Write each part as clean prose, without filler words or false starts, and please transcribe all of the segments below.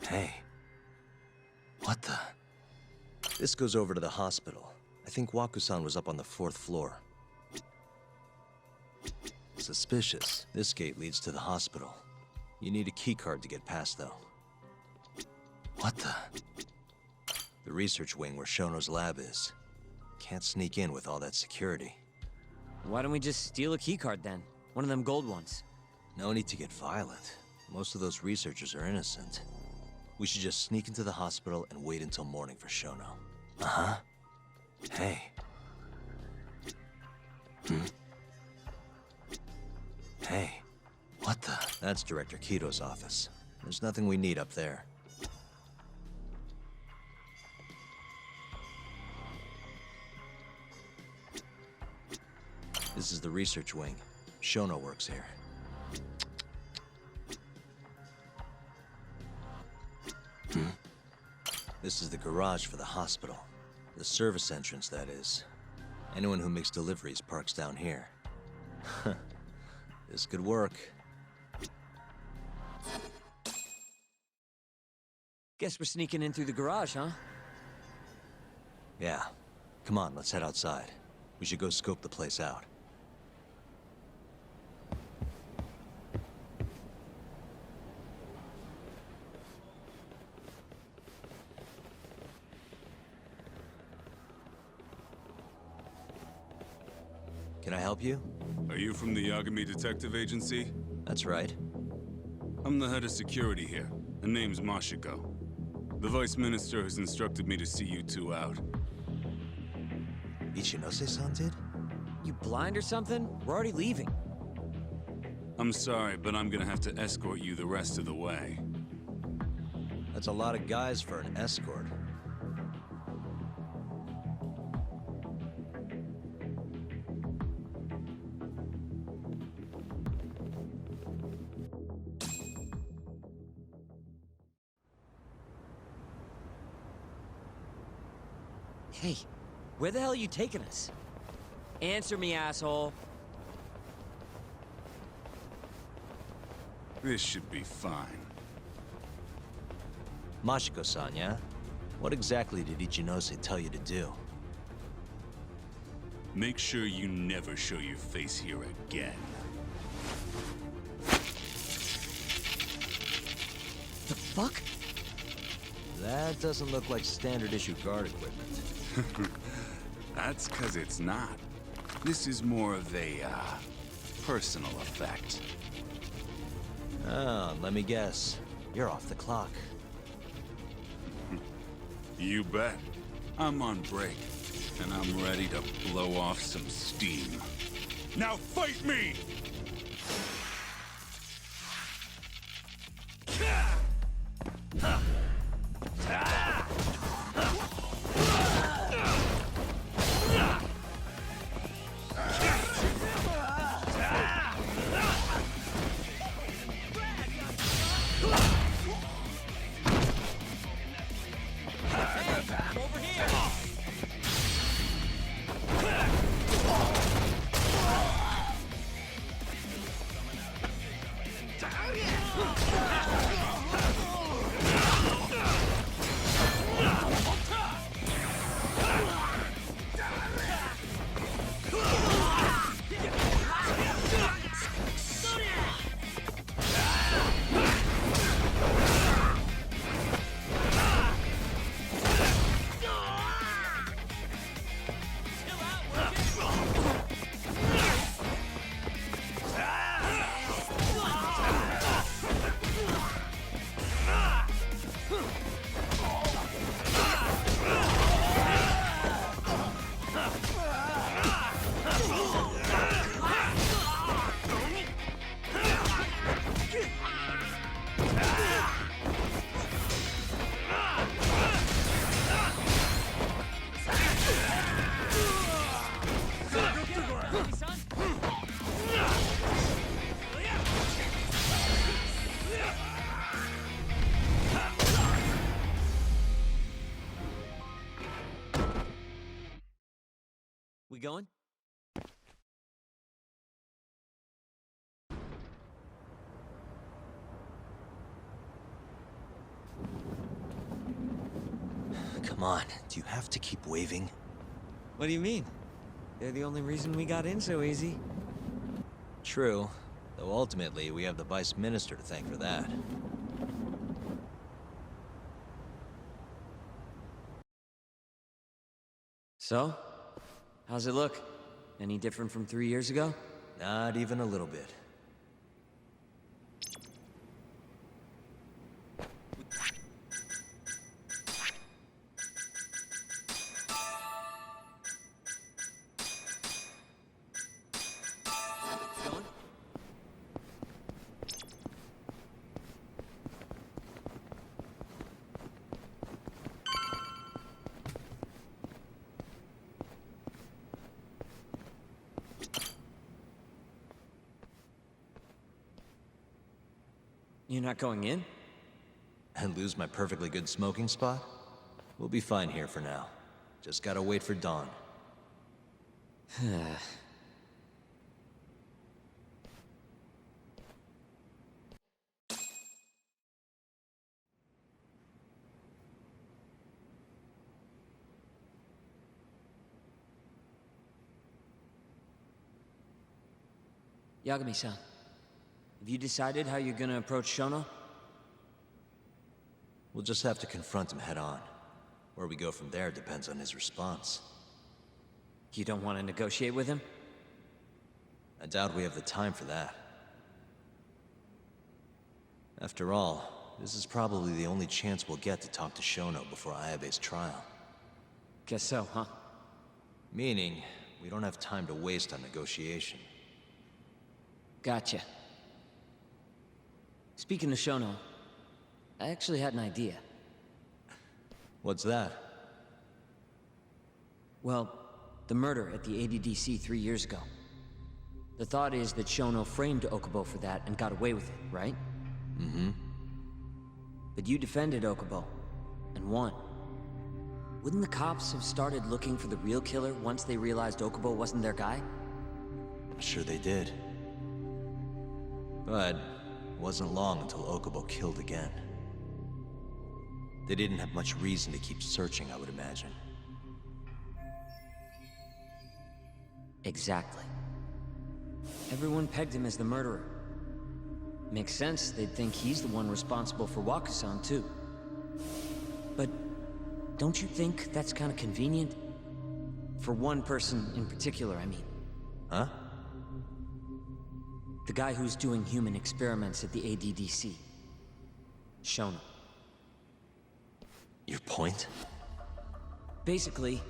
Hey. What the? This goes over to the hospital. I think Waku-san was up on the 4th floor. Suspicious. This gate leads to the hospital. You need a keycard to get past, though. What the? The research wing where Shono's lab is. Can't sneak in with all that security. Why don't we just steal a keycard then? One of them gold ones. No need to get violent. Most of those researchers are innocent. We should just sneak into the hospital and wait until morning for Shono. Uh-huh. Hey. Hey. What the? That's Director Kito's office. There's nothing we need up there. This is the research wing. Shono works here. This is the garage for the hospital. The service entrance, that is. Anyone who makes deliveries parks down here. This could work. Guess we're sneaking in through the garage, huh? Yeah. Come on, let's head outside. We should go scope the place out. Can I help you? Are you from the Yagami Detective Agency? That's right. I'm the head of security here. The name's Mashiko. The Vice Minister has instructed me to see you two out. Ichinose-san did? You blind or something? We're already leaving. I'm sorry, but I'm gonna have to escort you the rest of the way. That's a lot of guys for an escort. Hey, where the hell are you taking us? Answer me, asshole. This should be fine. Mashiko-san, yeah? What exactly did Ichinose tell you to do? Make sure you never show your face here again. The fuck? That doesn't look like standard issue guard equipment. That's 'cause it's not. This is more of a, personal effect. Oh, let me guess. You're off the clock. You bet. I'm on break, and I'm ready to blow off some steam. Now fight me! Over here! We going? Come on, do you have to keep waving? What do you mean? They're the only reason we got in so easy. True, though ultimately we have the Vice Minister to thank for that. So? How's it look? Any different from 3 years ago? Not even a little bit. Going? You're not going in? And lose my perfectly good smoking spot? We'll be fine here for now. Just gotta wait for dawn. Yagami-san, have you decided how you're gonna approach Shono? We'll just have to confront him head on. Where we go from there depends on his response. You don't want to negotiate with him? I doubt we have the time for that. After all, this is probably the only chance we'll get to talk to Shono before Ayabe's trial. Guess so, huh? Meaning, we don't have time to waste on negotiation. Gotcha. Speaking of Shono, I actually had an idea. What's that? Well, the murder at the ADDC 3 years ago. The thought is that Shono framed Okubo for that and got away with it, right? Mm-hmm. But you defended Okubo, and won. Wouldn't the cops have started looking for the real killer once they realized Okubo wasn't their guy? I'm sure they did. But it wasn't long until Okubo killed again. They didn't have much reason to keep searching, I would imagine. Exactly. Everyone pegged him as the murderer. Makes sense, they'd think he's the one responsible for Wakusan, too. But don't you think that's kind of convenient? For one person in particular, I mean. Huh? The guy who's doing human experiments at the ADDC. Shono. Your point? Basically,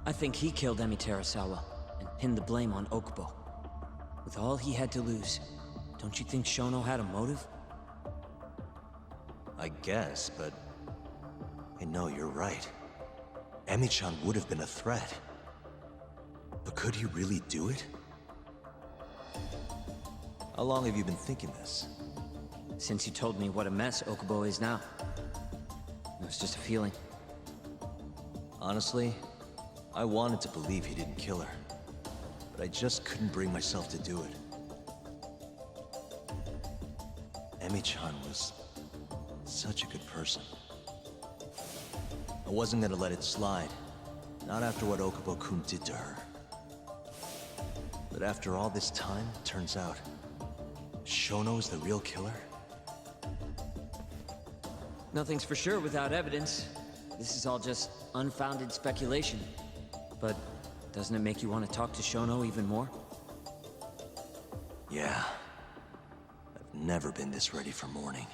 I think he killed Emi Terasawa and pinned the blame on Okubo. With all he had to lose, don't you think Shono had a motive? I guess, but... Hey, no, you're right. Emi-chan would have been a threat. But could he really do it? How long have you been thinking this? Since you told me what a mess Okubo is now. It was just a feeling. Honestly, I wanted to believe he didn't kill her. But I just couldn't bring myself to do it. Emi-chan was such a good person. I wasn't gonna let it slide. Not after what Okubo-kun did to her. But after all this time, it turns out Shono is the real killer? Nothing's for sure without evidence. This is all just unfounded speculation. But doesn't it make you want to talk to Shono even more? Yeah. I've never been this ready for morning.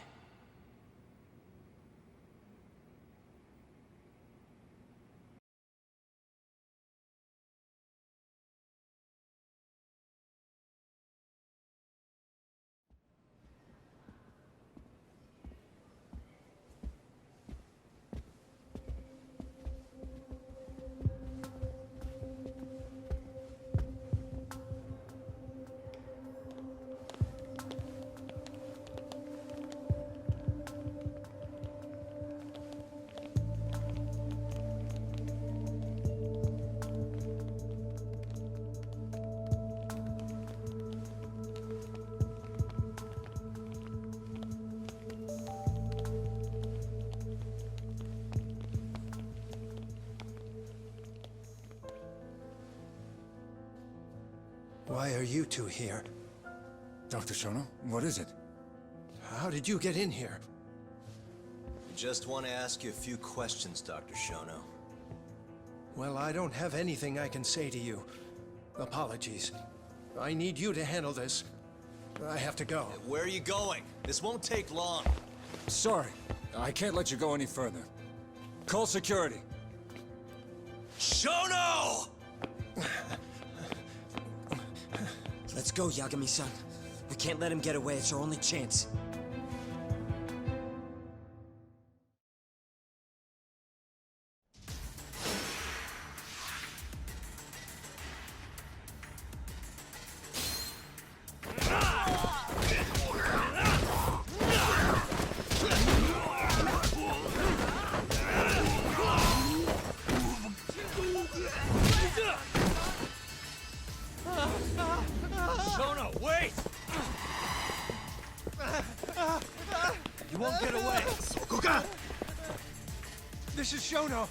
Why are you two here? Dr. Shono, what is it? How did you get in here? I just want to ask you a few questions, Dr. Shono. Well, I don't have anything I can say to you. Apologies. I need you to handle this. I have to go. Where are you going? This won't take long. Sorry, I can't let you go any further. Call security. Shono! Let's go, Yagami-san. We can't let him get away. It's our only chance. Shono, wait! You won't get away. This is Shono.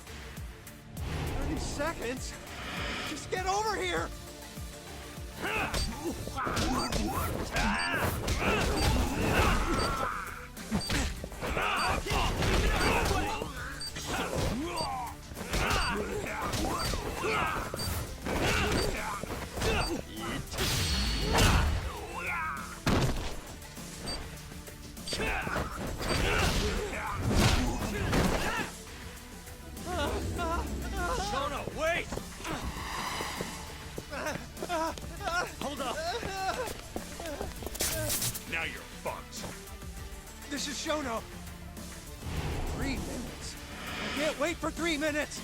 30 seconds? Just get over here! Shono, wait! Hold up. Now you're fucked. This is Shono. 3 minutes. I can't wait for 3 minutes!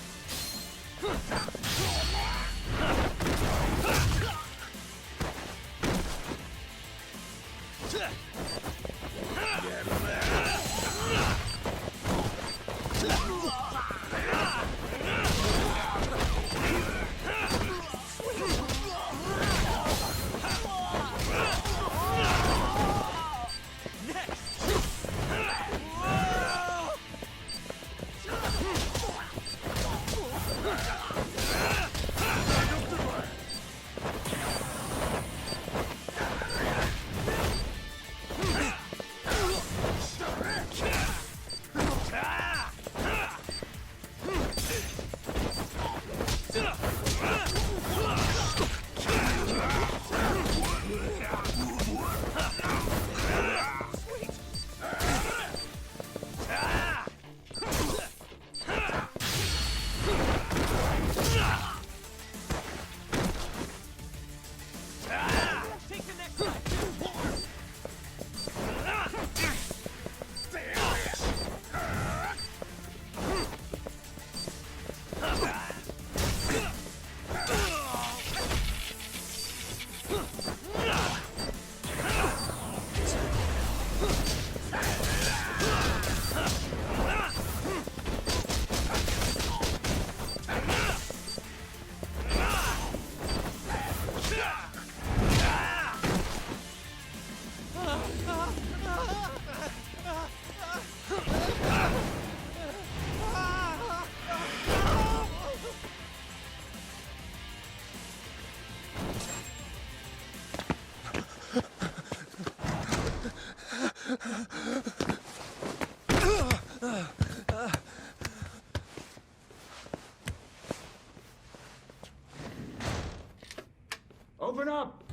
Open up!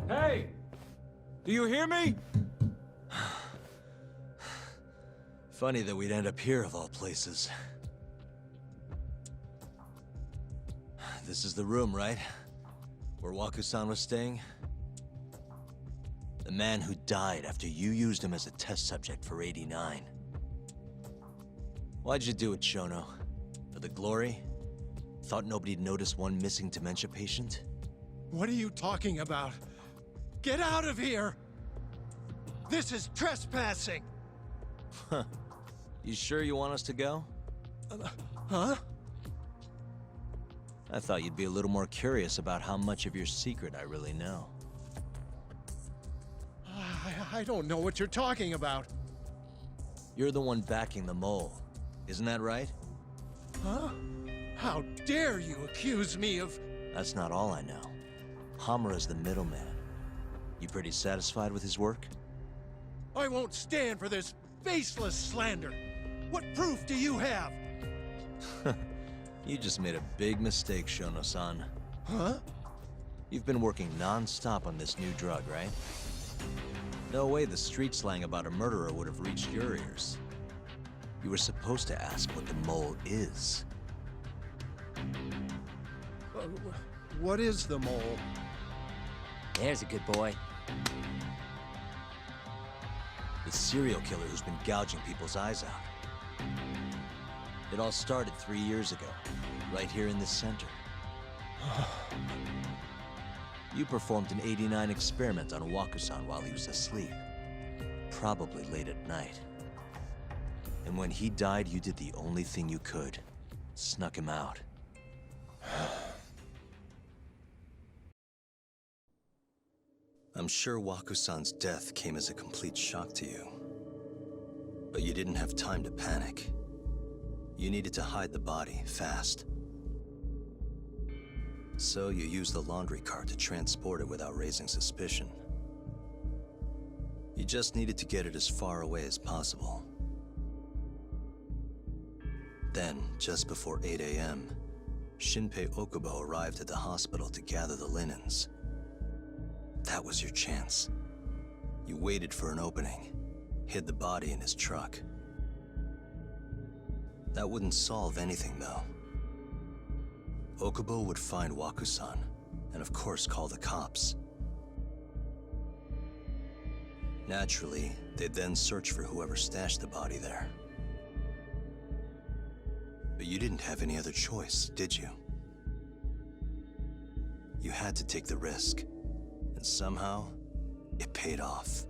Hey! Do you hear me? Funny that we'd end up here of all places. This is the room, right? Where Waku-san was staying? The man who died after you used him as a test subject for 89. Why'd you do it, Shono? For the glory? Thought nobody'd notice one missing dementia patient? What are you talking about? Get out of here! This is trespassing! Huh. You sure you want us to go? Huh? I thought you'd be a little more curious about how much of your secret I really know. I don't know what you're talking about. You're the one backing the mole, isn't that right? Huh? How dare you accuse me of... That's not all I know. Hamura's the middleman. You pretty satisfied with his work? I won't stand for this faceless slander. What proof do you have? You just made a big mistake, Shono-san. Huh? You've been working non-stop on this new drug, right? No way the street slang about a murderer would have reached your ears. You were supposed to ask what the mole is. What is the mole? There's a good boy. The serial killer who's been gouging people's eyes out. It all started 3 years ago, right here in this center. You performed an '89 experiment on Waku-san while he was asleep. Probably late at night. And when he died, you did the only thing you could. Snuck him out. I'm sure Waku-san's death came as a complete shock to you. But you didn't have time to panic. You needed to hide the body, fast. So you used the laundry cart to transport it without raising suspicion. You just needed to get it as far away as possible. Then, just before 8 a.m., Shinpei Okubo arrived at the hospital to gather the linens. That was your chance. You waited for an opening, hid the body in his truck. That wouldn't solve anything, though. Okubo would find Waku-san, and of course call the cops. Naturally, they'd then search for whoever stashed the body there. But you didn't have any other choice, did you? You had to take the risk, and somehow, it paid off.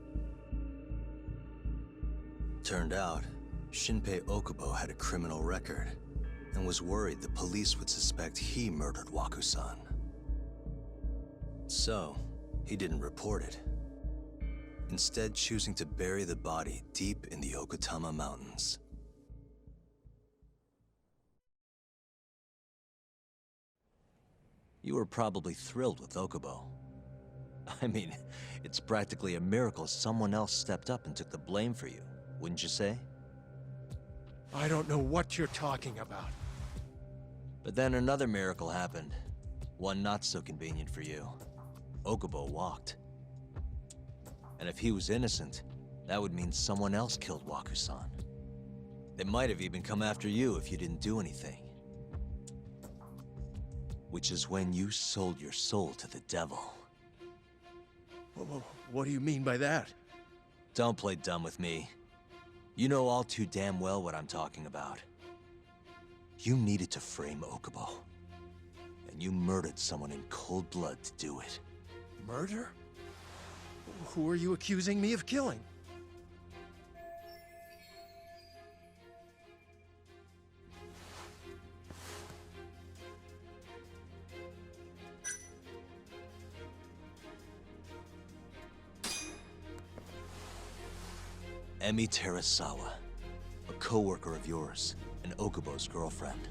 Turned out, Shinpei Okubo had a criminal record, and was worried the police would suspect he murdered Waku-san. So, he didn't report it, instead choosing to bury the body deep in the Okutama Mountains. You were probably thrilled with Okubo. I mean, it's practically a miracle someone else stepped up and took the blame for you, wouldn't you say? I don't know what you're talking about. But then another miracle happened. One not so convenient for you. Okubo walked. And if he was innocent, that would mean someone else killed Waku-san. They might have even come after you if you didn't do anything. Which is when you sold your soul to the devil. What do you mean by that? Don't play dumb with me. You know all too damn well what I'm talking about. You needed to frame Okubo. And you murdered someone in cold blood to do it. Murder? Who are you accusing me of killing? Emi Terasawa, a co-worker of yours, and Okubo's girlfriend.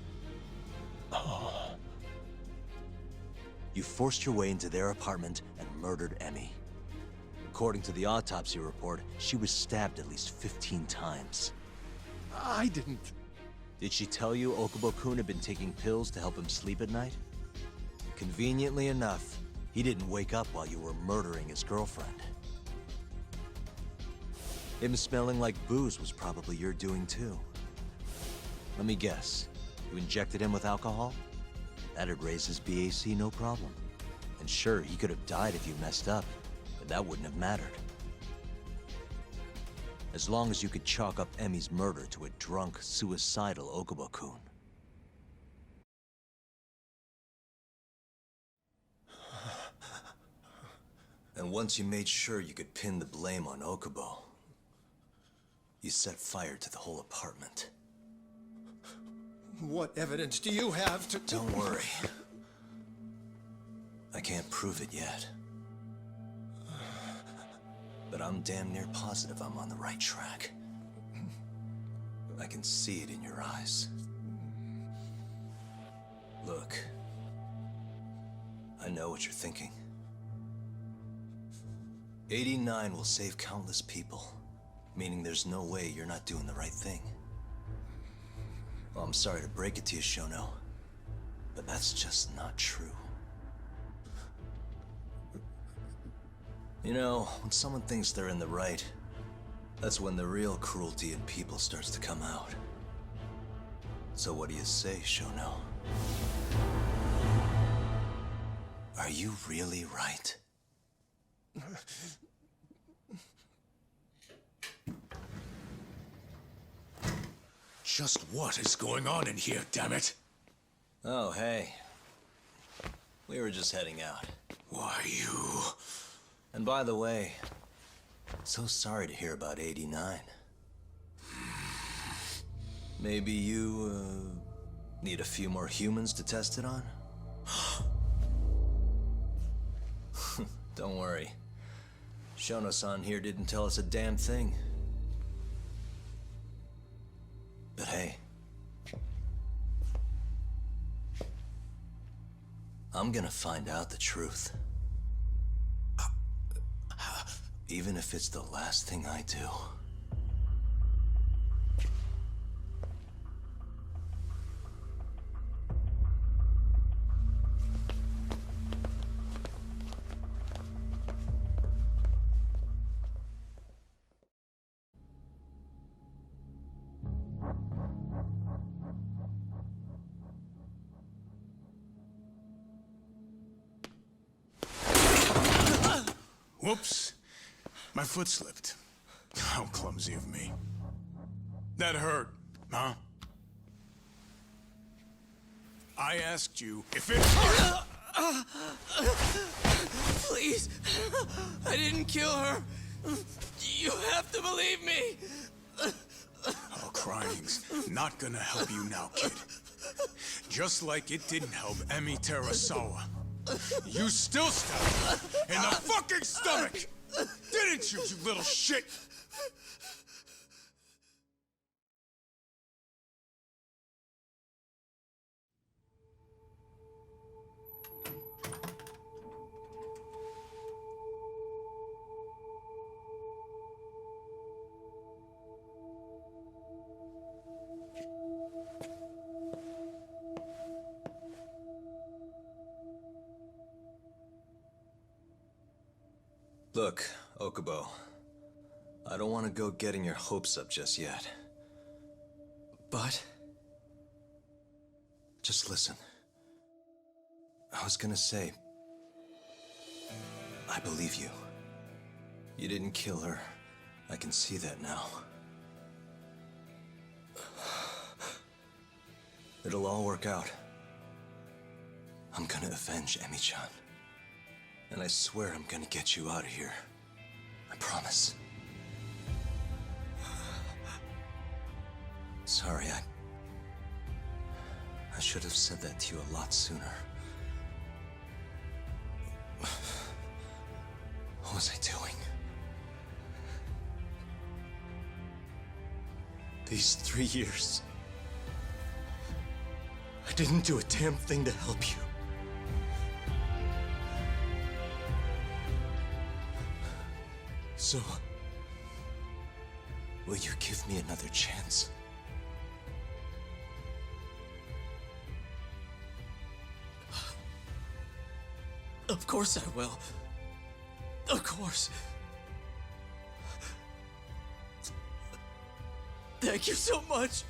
You forced your way into their apartment and murdered Emi. According to the autopsy report, she was stabbed at least 15 times. I didn't. Did she tell you Okubo-kun had been taking pills to help him sleep at night? Conveniently enough, he didn't wake up while you were murdering his girlfriend. Him smelling like booze was probably your doing too. Let me guess, you injected him with alcohol? That'd raise his BAC no problem. And sure, he could have died if you messed up, but that wouldn't have mattered. As long as you could chalk up Emi's murder to a drunk, suicidal Okubo-kun. And once you made sure you could pin the blame on Okubo, you set fire to the whole apartment. What evidence do you have to... Don't worry. I can't prove it yet. But I'm damn near positive I'm on the right track. I can see it in your eyes. Look, I know what you're thinking. 89 will save countless people, meaning there's no way you're not doing the right thing. Well, I'm sorry to break it to you, Shono, but that's just not true. You know, when someone thinks they're in the right, that's when the real cruelty in people starts to come out. So what do you say, Shono? Are you really right? Just what is going on in here, damn it? Oh, hey. We were just heading out. Why, you... And by the way, so sorry to hear about 89. Maybe you, need a few more humans to test it on? Don't worry. Shono-san here didn't tell us a damn thing. But hey, I'm gonna find out the truth. Even if it's the last thing I do. Whoops. My foot slipped. How clumsy of me. That hurt, huh? I asked you if it hurt. Please, I didn't kill her. You have to believe me. Oh, crying's not gonna help you now, kid. Just like it didn't help Emi Terasawa. You still stabbed her in the fucking stomach! Didn't you, you little shit? Look, Okubo, I don't want to go getting your hopes up just yet. But... just listen. I was gonna say... I believe you. You didn't kill her. I can see that now. It'll all work out. I'm gonna avenge Emi-chan. And I swear I'm gonna get you out of here. I promise. Sorry, I should have said that to you a lot sooner. What was I doing? These 3 years, I didn't do a damn thing to help you. So, will you give me another chance? Of course I will. Of course. Thank you so much.